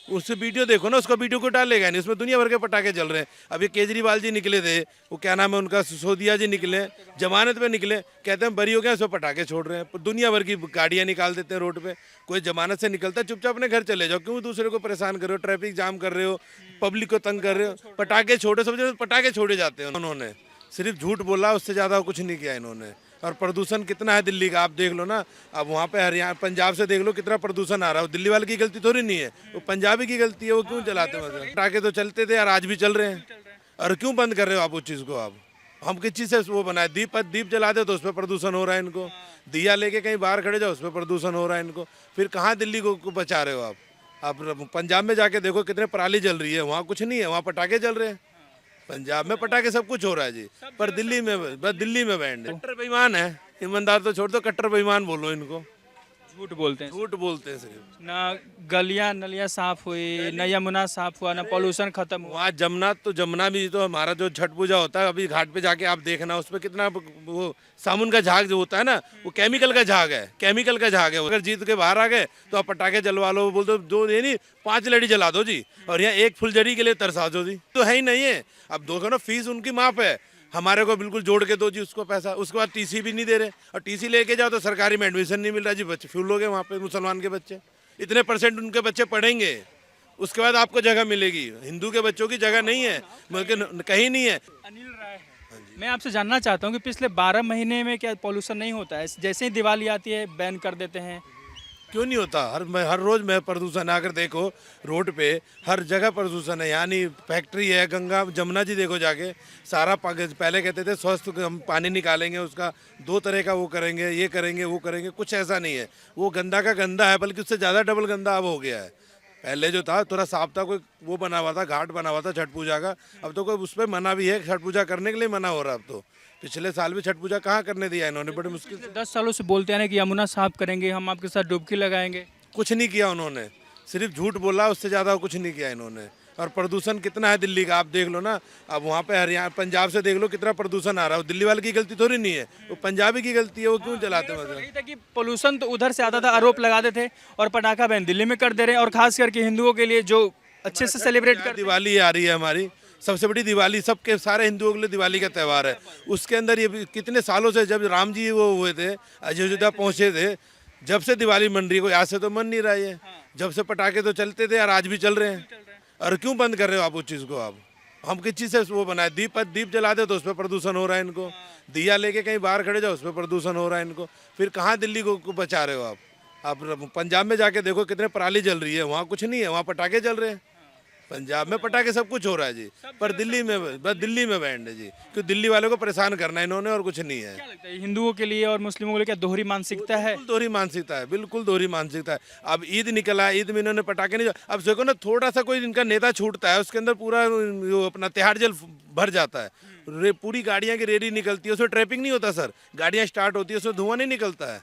उससे वीडियो देखो ना, उसका वीडियो को डालेगा नहीं, उसमें दुनिया भर के पटाखे चल रहे हैं। अभी केजरीवाल जी निकले थे, वो क्या नाम है उनका, सिसोदिया जी निकले, जमानत पे निकले, कहते हैं बरी हो गया, उसमें पटाखे छोड़ रहे हैं। दुनिया भर की गाड़ियां निकाल देते हैं रोड पे। कोई जमानत से निकलता है, चुपचाप अपने घर चले जाओ, क्यों दूसरे को परेशान कर रहे हो, ट्रैफिक जाम कर रहे हो, पब्लिक को तंग कर रहे हो। पटाखे छोड़े, सब जगह पटाखे छोड़े जाते हैं। उन्होंने सिर्फ झूठ बोला, उससे ज़्यादा कुछ नहीं किया इन्होंने। और प्रदूषण कितना है दिल्ली का, आप देख लो ना। अब वहाँ पे हरियाणा पंजाब से देख लो कितना प्रदूषण आ रहा है। दिल्ली वाले की गलती थोड़ी नहीं है, वो पंजाबी की गलती है। वो क्यों चलाते हैं मतलब, पटाखे तो चलते थे और आज भी चल रहे हैं। और क्यों बंद कर रहे हो आप उस चीज़ को? आप हम किस चीज़ से वो बनाए, दीप जला दे तो उस पर प्रदूषण हो रहा है इनको। दिया लेके कहीं बाहर खड़े जाओ, उस पर प्रदूषण हो रहा है इनको। फिर कहाँ दिल्ली को बचा रहे हो आप? आप पंजाब में जाके देखो कितने पराली जल रही है, वहाँ कुछ नहीं है, वहाँ पटाखे जल रहे हैं। पंजाब में पटाखे सब कुछ हो रहा है जी, पर दिल्ली में बस दिल्ली में बैंड है। कट्टर बेईमान है, ईमानदार तो छोड़ दो, कट्टर बेईमान बोलो इनको। झूठ बोलते हैं झूठ बोलते हैं सिर्फ। ना। गलियां नलियां साफ हुई, न यमुना साफ हुआ, ना पॉल्यूशन खत्म हुआ। वहाँ जमुना, तो जमुना भी तो हमारा जो छठ पूजा होता है, अभी घाट पे जाके आप देखना, उस पर कितना वो सामुन का झाग जो होता है ना, वो केमिकल का झाग है, केमिकल का झाग है। अगर जीत के बाहर आ गए तो आप पटाखे जलवा लो, बोल दो दो, ये नहीं 5 लड़ी जला दो जी, और यहाँ एक फुलझड़ी के लिए तरसा दो जी, तो है ही नहीं है। अब देखो ना, फीस उनकी माफ है, हमारे को बिल्कुल जोड़ के दो जी उसको पैसा। उसके बाद टीसी भी नहीं दे रहे, और टीसी लेके जाओ तो सरकारी में एडमिशन नहीं मिल रहा जी। बच्चे फ्यूल हो गए वहाँ पे, मुसलमान के बच्चे, इतने परसेंट उनके बच्चे पढ़ेंगे, उसके बाद आपको जगह मिलेगी। हिंदू के बच्चों की जगह नहीं है, बल्कि कहीं नहीं है। अनिल राय है। मैं आपसे जानना चाहता हूँ कि पिछले 12 महीने में क्या पॉल्यूशन नहीं होता है? जैसे ही दिवाली आती है बैन कर देते हैं। क्यों नहीं होता? हर रोज में प्रदूषण है। अगर देखो रोड पे हर जगह प्रदूषण है, यानी फैक्ट्री है, गंगा जमुना जी देखो जाके, सारा पहले कहते थे स्वस्थ हम पानी निकालेंगे, उसका 2 तरह का वो करेंगे, ये करेंगे, वो करेंगे, कुछ ऐसा नहीं है। वो गंदा का गंदा है, बल्कि उससे ज़्यादा डबल गंदा अब हो गया है। पहले जो था थोड़ा साफ था, कोई वो बना हुआ था, घाट बना हुआ था छठ पूजा का। अब तो कोई उस पर मना भी है, छठ पूजा करने के लिए मना हो रहा है अब तो। पिछले साल भी छठ पूजा कहाँ करने दिया इन्होंने, बड़ी मुश्किल से। 10 सालों से बोलते हैं ना कि यमुना साफ करेंगे, हम आपके साथ डुबकी लगाएंगे। कुछ नहीं किया उन्होंने, सिर्फ झूठ बोला, उससे ज़्यादा कुछ नहीं किया इन्होंने। और प्रदूषण कितना है दिल्ली का, आप देख लो ना। अब वहाँ पे हरियाणा पंजाब से देख लो कितना प्रदूषण आ रहा है। दिल्ली वाले की गलती थोड़ी नहीं है, वो पंजाबी की गलती है। वो क्यों चलाते हैं मतलब। यही था कि पोल्यूशन तो उधर से आता था, आरोप लगाते थे, और पटाखा बैन दिल्ली में कर दे रहे हैं। और खास करके हिंदुओं के लिए जो अच्छे से सेलिब्रेट कर दिवाली आ रही है, हमारी सबसे बड़ी दिवाली, सबके सारे हिंदुओं के लिए दिवाली का त्यौहार है। उसके अंदर ये कितने सालों से, जब राम जी वो हुए थे, अयोध्या पहुँचे थे, जब से दिवाली मन रही है, कोई आज से तो मन नहीं रहा है। जब से पटाखे तो चलते थे और आज भी चल रहे हैं। और क्यों बंद कर रहे हो आप उस चीज़ को? आप हम किस चीज़ से वो बनाए, दीप जला दे तो उस पर प्रदूषण हो रहा है इनको। दिया लेके कहीं बाहर खड़े जाओ, उस पर प्रदूषण हो रहा है इनको। फिर कहाँ दिल्ली को बचा रहे हो आप? आप पंजाब में जाके देखो कितने पराली जल रही है, वहाँ कुछ नहीं है, वहाँ पटाखे चल रहे हैं। पंजाब में पटाखे सब कुछ हो रहा है जी, पर दिल्ली में बस दिल्ली में बैंड है जी, क्योंकि दिल्ली वालों को परेशान करना है इन्होंने, और कुछ नहीं है। क्या लगता है हिंदुओं के लिए और मुस्लिमों के लिए क्या दोहरी मानसिकता है? बिल्कुल दोहरी मानसिकता है, बिल्कुल दोहरी मानसिकता है। अब ईद निकला, ईद में इन्होंने पटाखे नहीं, अब देखो ना, थोड़ा सा कोई इनका नेता छूटता है, उसके अंदर पूरा वो अपना तिहाड़ जल भर जाता है। पूरी गाड़ियां की रेडी निकलती है, उसमें ट्रैफिक नहीं होता सर, गाड़ियां स्टार्ट होती है, उसमें धुआं नहीं निकलता है।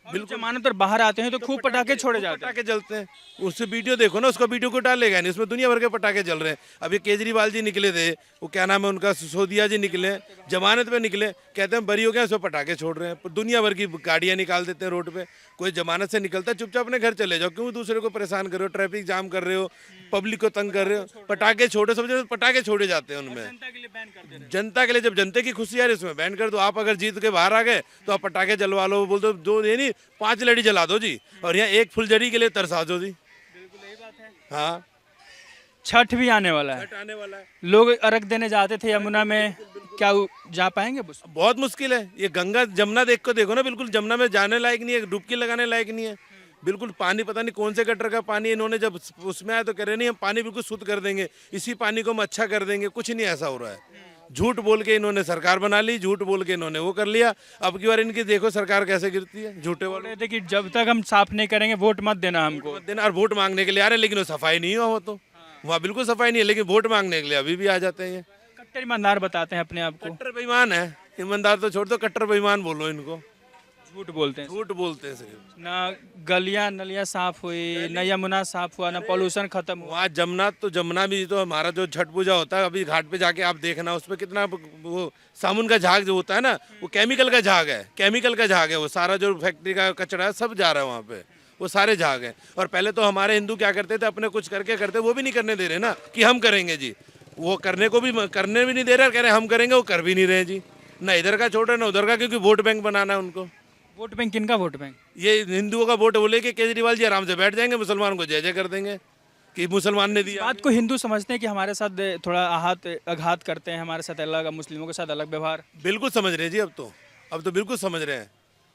बिल्कुल जमानत पर बाहर आते हैं तो खूब पटाखे छोड़े जाते हैं। पटाखे जलते हैं, उससे वीडियो देखो ना, उसका वीडियो को डालेगा नहीं, उसमें दुनिया भर के पटाखे चल रहे हैं। अभी केजरीवाल जी निकले थे, वो क्या नाम है उनका, सिसोदिया जी निकले, जमानत पे निकले, कहते हैं बरी हो गया, उसमें पटाखे छोड़ रहे हैं। दुनिया भर की गाड़ियां निकाल देते हैं रोड पे। कोई जमानत से निकलता है, चुपचाप अपने घर चले जाओ, क्यों दूसरे को परेशान कर रहे हो, ट्रैफिक जाम कर रहे हो, पब्लिक को तंग कर रहे हो। पटाखे छोड़े, सब जगह पटाखे छोड़े जाते हैं उनमें। जनता के लिए बैन कर दे रहे हैं। जनता के लिए, जब जनता की खुशी आ रही है, उसमें बैन कर दो। आप अगर जीत के बाहर आ गए तो आप पटाखे जलवा लो, बोल दो दो, ये नहीं 5 लड़ी जला दो जी, और यहाँ एक फुलझड़ी के लिए तरसा दो जी। बिल्कुल यही बात है। हाँ, छठ भी आने वाला है, छठ आने वाला है। लोग अर्घ देने जाते थे यमुना में, क्या जा पाएंगे? बस बहुत मुश्किल है। ये गंगा जमुना देख को देखो ना, बिल्कुल जमुना में जाने लायक नहीं है, डुबकी लगाने लायक नहीं है। बिल्कुल पानी पता नहीं कौन से गटर का पानी इन्होंने, जब उसमें आया तो कह रहे नहीं हम पानी बिल्कुल शुद्ध कर देंगे, इसी पानी को हम अच्छा कर देंगे। कुछ नहीं ऐसा हो रहा है। झूठ बोल के इन्होंने सरकार बना ली, झूठ बोल के इन्होंने वो कर लिया। अब की बार इनकी देखो सरकार कैसे गिरती है, झूठे बोल वाले रहे थे कि जब तक हम साफ नहीं करेंगे वोट मत देना हमको। देना। और वोट मांगने के लिए आ रहे हैं, लेकिन वो सफाई नहीं हुआ, वो तो वहाँ बिल्कुल सफाई नहीं है, लेकिन वोट मांगने के लिए अभी भी आ जाते हैं। ये कट्टर ईमानदार बताते हैं अपने आप को। कट्टर बेईमान है, ईमानदार तो छोड़ दो, कट्टर बेईमान बोलो इनको। झूठ बोलते हैं झूठ बोलते हैं सिर्फ। ना। गलियां नलियां साफ हुई, न यमुना साफ हुआ, ना पॉल्यूशन खत्म हुआ। वहाँ जमुना, तो जमुना भी तो हमारा जो छठ पूजा होता है, अभी घाट पे जाके आप देखना, उसमें कितना वो सामुन का झाग जो होता है ना, वो केमिकल का झाग है, केमिकल का झाग है। वो सारा जो फैक्ट्री का कचरा है सब जा रहा है वहाँ पे, वो सारे झाग हैं। और पहले तो हमारे हिंदू क्या करते थे, अपने कुछ करके करते, वो भी नहीं करने दे रहे ना कि हम करेंगे जी, वो करने भी नहीं दे रहे, कह रहे हम करेंगे, वो कर भी नहीं रहे जी, ना इधर का छोड़ रहे ना उधर का, क्योंकि वोट बैंक बनाना है उनको। वोट बैंक किन का वोट बैंक? ये हिंदुओं का वोट, वो लेके केजरीवाल जी आराम से बैठ जाएंगे, मुसलमान को जय जय कर देंगे कि मुसलमान ने दिया। बात को हिंदू समझते हैं कि हमारे साथ थोड़ा आघात करते हैं, हमारे साथ अलग, मुस्लिमों के साथ अलग व्यवहार। बिल्कुल समझ रहे हैं जी, अब तो बिल्कुल समझ रहे हैं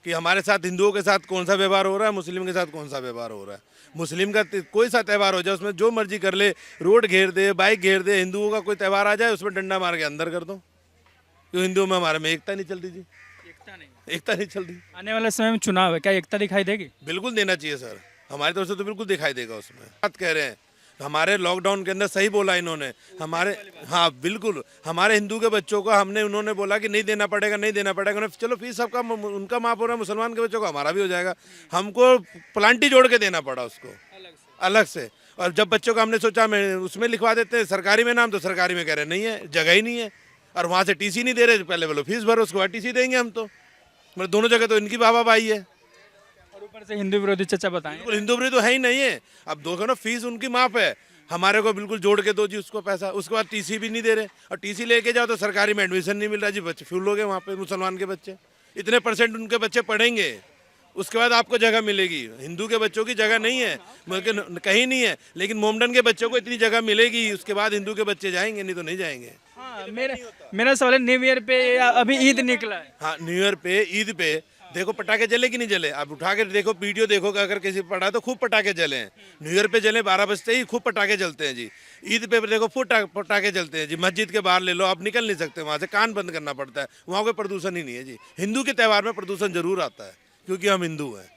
कि हमारे साथ हिंदुओं के साथ कौन सा व्यवहार हो रहा है, मुस्लिम के साथ कौन सा व्यवहार हो रहा है। मुस्लिम का कोई सा त्यौहार हो जाए, उसमें जो मर्जी कर ले, रोड घेर दे, बाइक घेर दे, हिंदुओं का कोई त्यौहार आ जाए उसमें डंडा मार के अंदर कर दो, क्यों हिंदुओं में हमारे में एकता नहीं चलती जी, एकता नहीं। एकता नहीं चलती। आने वाले समय में चुनाव है, क्या एकता दिखाई देगी? बिल्कुल देना चाहिए सर, हमारी तरफ से तो बिल्कुल दिखाई देगा उसमें। बात कह रहे हैं, हमारे लॉकडाउन के अंदर सही बोला इन्होंने, हमारे, हाँ बिल्कुल, हमारे हिंदू के बच्चों को उन्होंने बोला कि नहीं देना पड़ेगा, नहीं देना पड़ेगा, उन्होंने चलो फीस सबका उनका माफ हो रहा है, मुसलमान के बच्चों को हमारा भी हो जाएगा, हमको प्लांटी जोड़ के देना पड़ा उसको अलग से। और जब बच्चों का हमने सोचा मैं उसमें लिखवा देते हैं सरकारी में नाम, तो सरकारी में कह रहे नहीं है, जगह ही नहीं है, और वहाँ से टीसी नहीं दे रहे, पहले बोलो फीस भरो उसके बाद टीसी देंगे हम, तो मतलब दोनों जगह तो इनकी वाहवाही है। और ऊपर से हिंदू विरोधी चर्चा बताएं। बिल्कुल हिंदू विरोधी तो है ही नहीं है। अब देखो ना, फीस उनकी माफ है, हमारे को बिल्कुल जोड़ के दो जी उसको पैसा, उसके बाद टीसी भी नहीं दे रहे, और टीसी लेके जाओ तो सरकारी में एडमिशन नहीं मिल रहा जी, बच्चे फ्यूल हो गए वहाँ पे, मुसलमान के बच्चे इतने % उनके बच्चे पढ़ेंगे, उसके बाद आपको जगह मिलेगी। हिंदू के बच्चों की जगह नहीं है, बल्कि कहीं नहीं है, लेकिन मोमडन के बच्चों को इतनी जगह मिलेगी, उसके बाद हिंदू के बच्चे जाएंगे, नहीं तो नहीं जाएंगे। हाँ, मेरा सवाल है, न्यू ईयर पे या अभी ईद निकला है, हाँ, न्यू ईयर पे, ईद पे देखो पटाखे जले कि नहीं जले, आप उठा के देखो, वीडियो देखो, अगर किसी पड़ा तो खूब पटाखे जले हैं। न्यू ईयर पे जले 12 बजते ही खूब पटाखे जलते हैं जी। ईद पे देखो खूब पटाखे जलते हैं जी। मस्जिद के बाहर ले लो, आप निकल नहीं सकते वहाँ से, कान बंद करना पड़ता है, वहाँ कोई प्रदूषण ही नहीं है जी। हिंदू के त्यौहार में प्रदूषण जरूर आता है, क्योंकि हम हिंदू हैं।